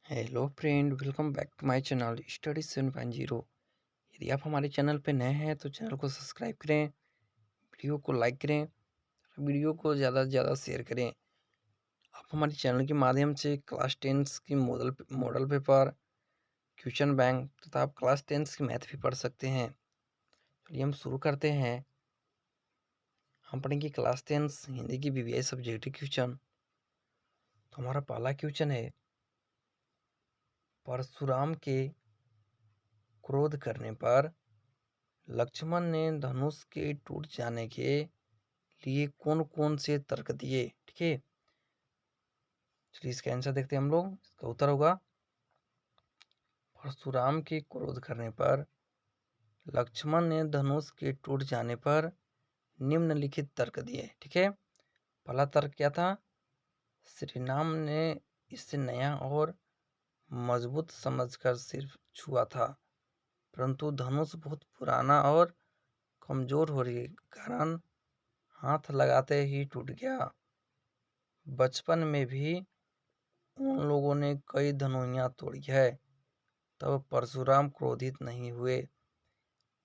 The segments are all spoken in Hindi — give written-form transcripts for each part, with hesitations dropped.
Hello friend, welcome back to my channel study 7.0। यदि आप हमारे चैनल पे नए हैं तो चैनल को सब्सक्राइब करें, वीडियो को लाइक करें, वीडियो को ज़्यादा से ज़्यादा शेयर करें। आप हमारे चैनल के माध्यम से क्लास 10 की मॉडल पेपर, क्वेश्चन बैंक तथा आप क्लास 10 की मैथ भी पढ़ सकते हैं। चलिए हम शुरू करते हैं। हम पढ़ेंगे क्लास 10 हिंदी की वीवीआई सब्जेक्टिव क्वेश्चन। तो हमारा पहला क्वेश्चन है, परशुराम के क्रोध करने पर लक्ष्मण ने धनुष के टूट जाने के लिए कौन कौन से तर्क दिए। ठीक है, चलिए इसका आंसर देखते हैं हम लोग। इसका उत्तर होगा, परशुराम के क्रोध करने पर लक्ष्मण ने धनुष के टूट जाने पर निम्नलिखित तर्क दिए। ठीक है, पहला तर्क क्या था? श्री राम ने इसे नया और मजबूत समझकर सिर्फ छुआ था, परंतु धनुष बहुत पुराना और कमजोर होने के कारण हाथ लगाते ही टूट गया। बचपन में भी उन लोगों ने कई धनुइयां तोड़ी है, तब परशुराम क्रोधित नहीं हुए।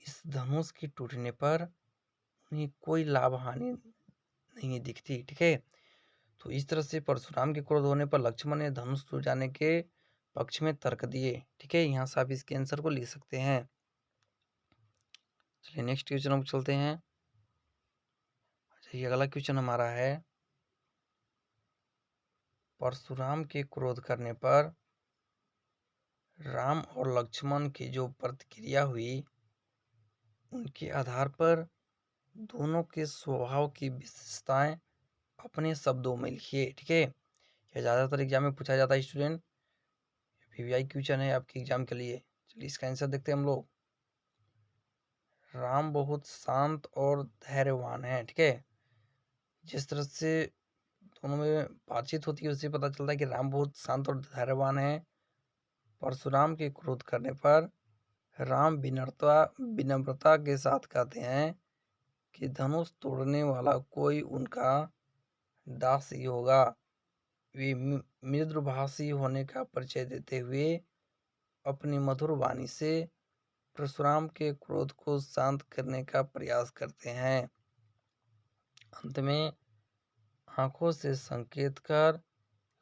इस धनुष के टूटने पर उन्हें कोई लाभ हानि नहीं दिखती। ठीक है, तो इस तरह से परशुराम के क्रोध होने पर लक्ष्मण ने धनुष टूट जाने के पक्ष में तर्क दिए। ठीक है, यहाँ से आप इसके आंसर को लिख सकते हैं। चलिए नेक्स्ट क्वेश्चन हम चलते हैं। अच्छा, ये अगला क्वेश्चन हमारा है, परशुराम के क्रोध करने पर राम और लक्ष्मण की जो प्रतिक्रिया हुई, उनके आधार पर दोनों के स्वभाव की विशेषताएं अपने शब्दों में लिखिए। ठीक है, यह ज़्यादातर एग्जाम में पूछा जाता है स्टूडेंट। वीवीआई क्वेश्चन है आपके एग्जाम के लिए। चलिए इसका आंसर देखते हैं हम लोग। राम बहुत शांत और धैर्यवान है। ठीक है, जिस तरह से दोनों में बातचीत होती है उससे पता चलता है कि राम बहुत शांत और धैर्यवान है। परशुराम के क्रोध करने पर राम विनम्रता के साथ कहते हैं कि धनुष तोड़ने वाला कोई उनका दास ही होगा। वे मृदुभाषी होने का परिचय देते हुए अपनी मधुर वाणी से परशुराम के क्रोध को शांत करने का प्रयास करते हैं। अंत में आंखों से संकेत कर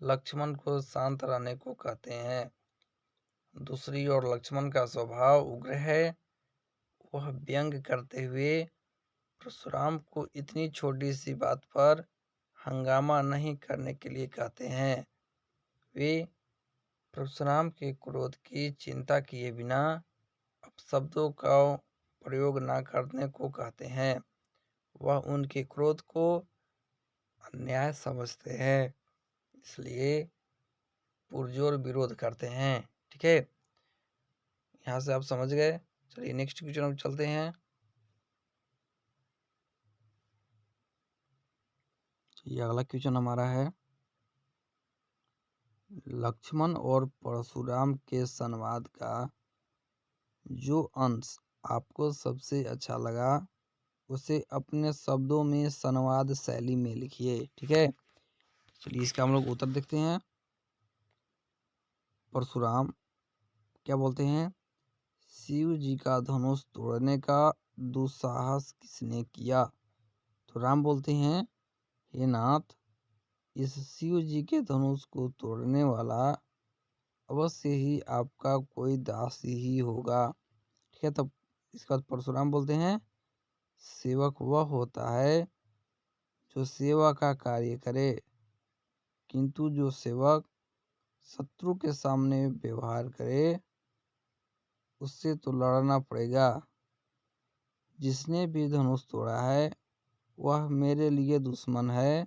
लक्ष्मण को शांत रहने को कहते हैं। दूसरी ओर लक्ष्मण का स्वभाव उग्र है। वह व्यंग करते हुए परशुराम को इतनी छोटी सी बात पर हंगामा नहीं करने के लिए कहते हैं। वे परशुराम के क्रोध की चिंता किए बिना अपशब्दों का प्रयोग न करने को कहते हैं। वह उनके क्रोध को अन्याय समझते हैं, इसलिए पुरजोर विरोध करते हैं। ठीक है, यहाँ से आप समझ गए। चलिए नेक्स्ट क्वेश्चन हम चलते हैं। ये अगला क्वेश्चन हमारा है, लक्ष्मण और परशुराम के संवाद का जो अंश आपको सबसे अच्छा लगा उसे अपने शब्दों में संवाद शैली में लिखिए। ठीक है, चलिए इसका हम लोग उत्तर देखते हैं। परशुराम क्या बोलते हैं? शिव जी का धनुष तोड़ने का दुस्साहस किसने किया? तो राम बोलते हैं, हे नाथ, इस शिव जी के धनुष को तोड़ने वाला अवश्य ही आपका कोई दास ही होगा। ठीक है, तब इसके बाद परशुराम बोलते हैं, सेवक वह होता है जो सेवा का कार्य करे, किंतु जो सेवक शत्रु के सामने व्यवहार करे उससे तो लड़ना पड़ेगा। जिसने भी धनुष तोड़ा है वह मेरे लिए दुश्मन है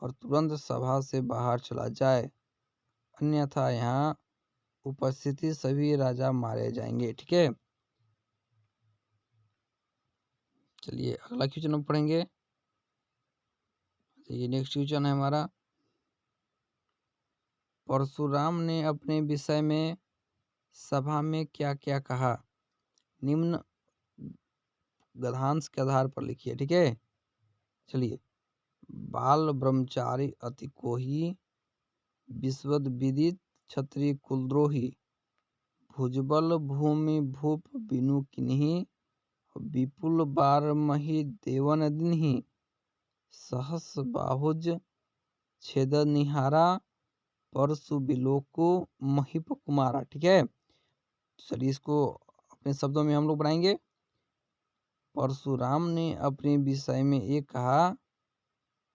और तुरंत सभा से बाहर चला जाए, अन्यथा यहाँ उपस्थिति सभी राजा मारे जाएंगे। ठीक है, चलिए अगला क्वेश्चन हम पढ़ेंगे। ये नेक्स्ट क्वेश्चन है हमारा, परशुराम ने अपने विषय में सभा में क्या क्या कहा? निम्न गद्यांश के आधार पर लिखिए। ठीक है, चलिए, बाल ब्रह्मचारी अति कोही विश्वद विदित क्षत्रिय कुलद्रोही, भुजबल भूमि भूप बिनु किन्ही, विपुल बारमही देवन दिन्ही, सहस बाहुज छेद निहारा, परशु बिलोको महिप कुमारा। ठीक है, चलिए इसको अपने शब्दों में हम लोग बनाएंगे। परशुराम ने अपने विषय में ये कहा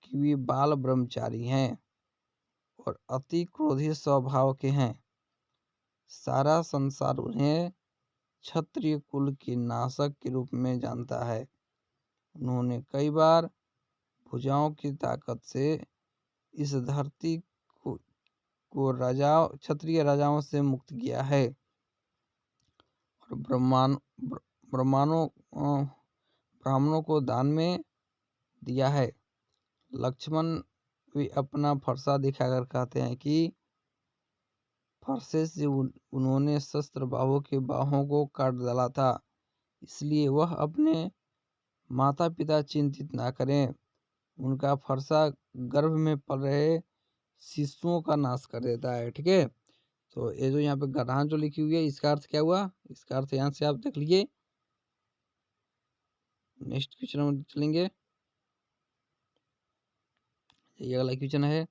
कि वे बाल ब्रह्मचारी हैं और अति क्रोधी स्वभाव के हैं। सारा संसार उन्हें क्षत्रिय कुल के नाशक के रूप में जानता है। उन्होंने कई बार भुजाओं की ताकत से इस धरती को क्षत्रिय राजाओं से मुक्त किया है और ब्राह्मणों को दान में दिया है। लक्ष्मण भी अपना फरसा दिखाकर कहते हैं कि फरसे से उन्होंने शस्त्र बाहुओं के बाहों को काट डाला था, इसलिए वह अपने माता पिता चिंतित ना करें। उनका फरसा गर्भ में पल रहे शिशुओं का नाश कर देता है। ठीक है, तो ये जो यहाँ पे गधान जो लिखी हुई है, इसका अर्थ क्या हुआ, इसका अर्थ यहाँ से आप देख लीजिए। नेक्स्ट क्वेश्चन हम चलेंगे। ये अगला क्वेश्चन है,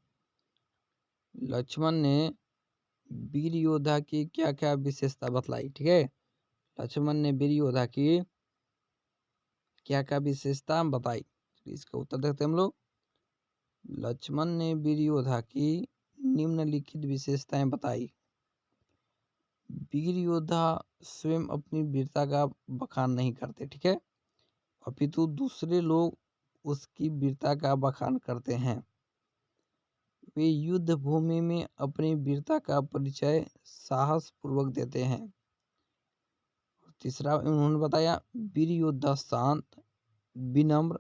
लक्ष्मण ने वीर योद्धा की क्या क्या विशेषता बतलाई। ठीक है, लक्ष्मण ने वीर योद्धा की क्या क्या विशेषता बताई, इसका उत्तर देखते हैं हम लोग। लक्ष्मण ने वीर योद्धा की निम्नलिखित विशेषताएं बताई। वीर योद्धा स्वयं अपनी वीरता का बखान नहीं करते, ठीक है, अपितु दूसरे लोग उसकी वीरता का बखान करते हैं। वे युद्ध भूमि में अपनी वीरता का परिचय साहस पूर्वक देते हैं। तीसरा उन्होंने बताया, वीर योद्धा शांत, विनम्र,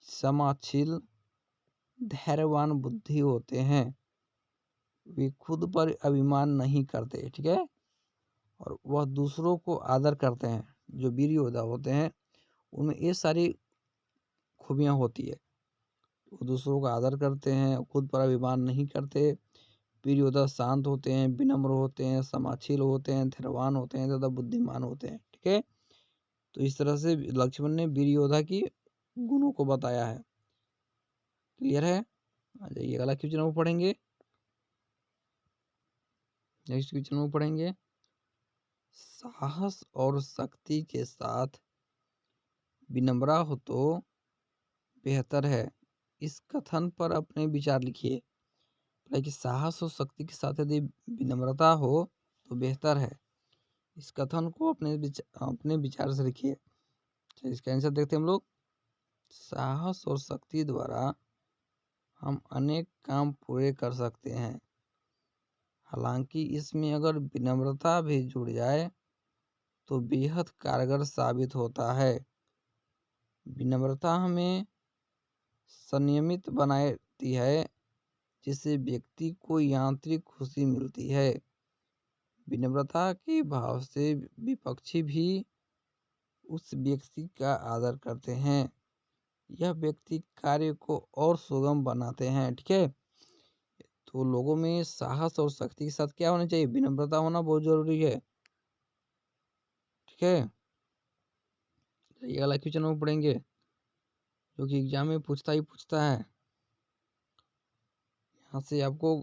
क्षमाशील, धैर्यवान बुद्धि होते हैं। वे खुद पर अभिमान नहीं करते, ठीक है, और वह दूसरों को आदर करते हैं। जो वीर योद्धा होते हैं उनमें ये सारी खूबियां होती है। वो दूसरों का आदर करते हैं, खुद पर अभिमान नहीं करते। वीर योद्धा शांत होते हैं, विनम्र होते हैं, क्षमाशील होते हैं, धैर्यवान होते हैं तथा बुद्धिमान होते हैं। ठीक है, तो इस तरह से लक्ष्मण ने वीर योद्धा की गुणों को बताया है। क्लियर है? आ जाइए अगला क्वेश्चन वो पढ़ेंगे। नेक्स्ट क्वेश्चन वो पढ़ेंगे, साहस और शक्ति के साथ विनम्र हो तो बेहतर है। इस कथन पर अपने विचार लिखिए। कि साहस और शक्ति के साथ यदि विनम्रता हो तो बेहतर है। इस कथन को अपने विचार से लिखिए। तो इसका आंसर देखते हैं हम लोग। साहस और शक्ति द्वारा हम अनेक काम पूरे कर सकते हैं, हालांकि इसमें अगर विनम्रता भी जुड़ जाए तो बेहद कारगर साबित होता है। विनम्रता हमें संयमित बनाती है, जिससे व्यक्ति को यांत्रिक खुशी मिलती है। विनम्रता के भाव से विपक्षी भी उस व्यक्ति का आदर करते हैं। यह व्यक्ति कार्य को और सुगम बनाते हैं। ठीक है, तो लोगों में साहस और शक्ति के साथ क्या होना चाहिए, विनम्रता होना बहुत जरूरी है। ठीक है, ये वाला क्वेश्चन हम पढ़ेंगे जो कि एग्जाम में पूछता है। यहाँ से आपको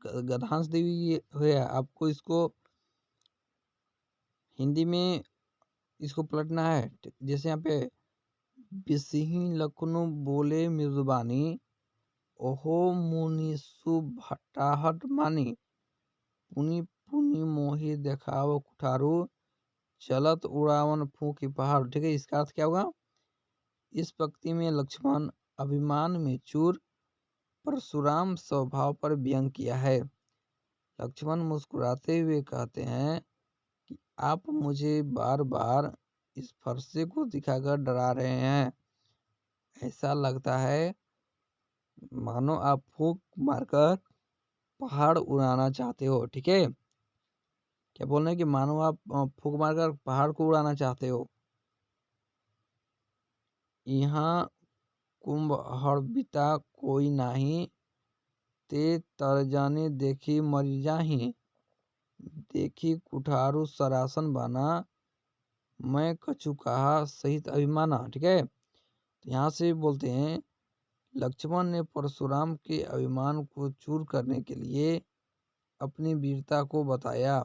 गद्यांश दी हुई है, आपको इसको हिंदी में इसको पलटना है। जैसे यहाँ पे, बिसिही लखनऊ बोले मृदुबानी, ओहो मुनि सुभटाहट मानी, पुनि पुनि मोहि देखाव कुठारू, चलत उड़ावन फूकी पहाड़। ठीक है, इसका अर्थ क्या होगा। इस पंक्ति में लक्ष्मण अभिमान में चूर परशुराम स्वभाव पर व्यंग किया है। लक्ष्मण मुस्कुराते हुए कहते हैं कि आप मुझे बार बार इस फरसे को दिखाकर डरा रहे हैं। ऐसा लगता है मानो आप फूंक मारकर पहाड़ उड़ाना चाहते हो। ठीक है, क्या बोल रहे हैं कि मानो आप फूंक मारकर पहाड़ को उड़ाना चाहते हो। यहाँ कुंभहड़बिता कोई नहीं, ते तर्जनी देखी मरि जाहि, देखी कुठारु सरासन बना, मैं कछु कहा सहित अभिमाना। ठीक है, तो यहाँ से बोलते हैं लक्ष्मण ने परशुराम के अभिमान को चूर करने के लिए अपनी वीरता को बताया।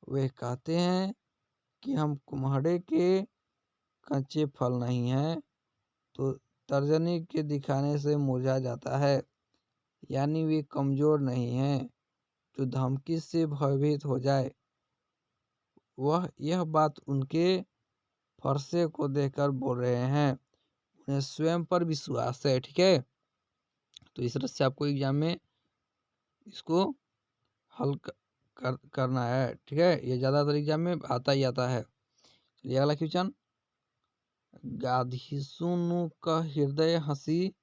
वे कहते हैं कि हम कुम्हड़े के कच्चे फल नहीं हैं, तो तर्जनी के दिखाने से मुरझा जाता है। यानी वे कमजोर नहीं हैं जो धमकी से भयभीत हो जाए। यह बात उनके फरसे को देखकर बोल रहे हैं, उन्हें स्वयं पर विश्वास है। ठीक है, तो इस तरह से आपको एग्जाम में इसको हल करना है। ठीक है, ये ज़्यादातर एग्जाम में आता ही आता है। चलिए अगला क्वेश्चन, गाधीसुनु का हृदय हंसी,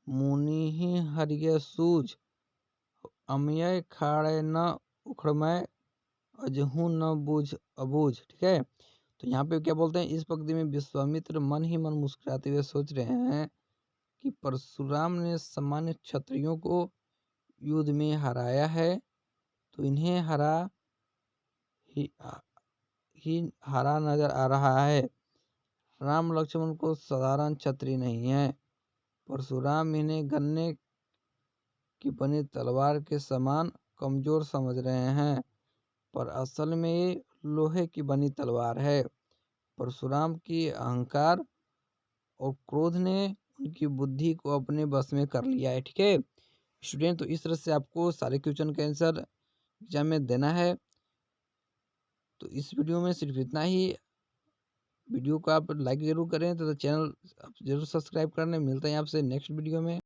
मुनि ही हरिय सूझ, अमय खाड़े न उखड़मय, अजहू न बूझ अबूझ। ठीक है, तो यहाँ पे क्या बोलते हैं, इस पंक्ति में विश्वामित्र मन ही मन मुस्कुराते हुए सोच रहे हैं कि परशुराम ने सामान्य क्षत्रियों को युद्ध में हराया है, तो इन्हें ही हरा नजर आ रहा है। राम लक्ष्मण को साधारण क्षत्रिय नहीं है, परशुराम इन्हें गन्ने की बनी तलवार के समान कमजोर समझ रहे हैं, पर असल में ये लोहे की बनी तलवार है। परशुराम की अहंकार और क्रोध ने उनकी बुद्धि को अपने बस में कर लिया है। ठीक है स्टूडेंट, तो इस तरह से आपको सारे क्वेश्चन का आंसर एग्जाम में देना है। तो इस वीडियो में सिर्फ इतना ही। वीडियो को आप लाइक जरूर करें, तो चैनल आप जरूर सब्सक्राइब करने। मिलते हैं आपसे नेक्स्ट वीडियो में।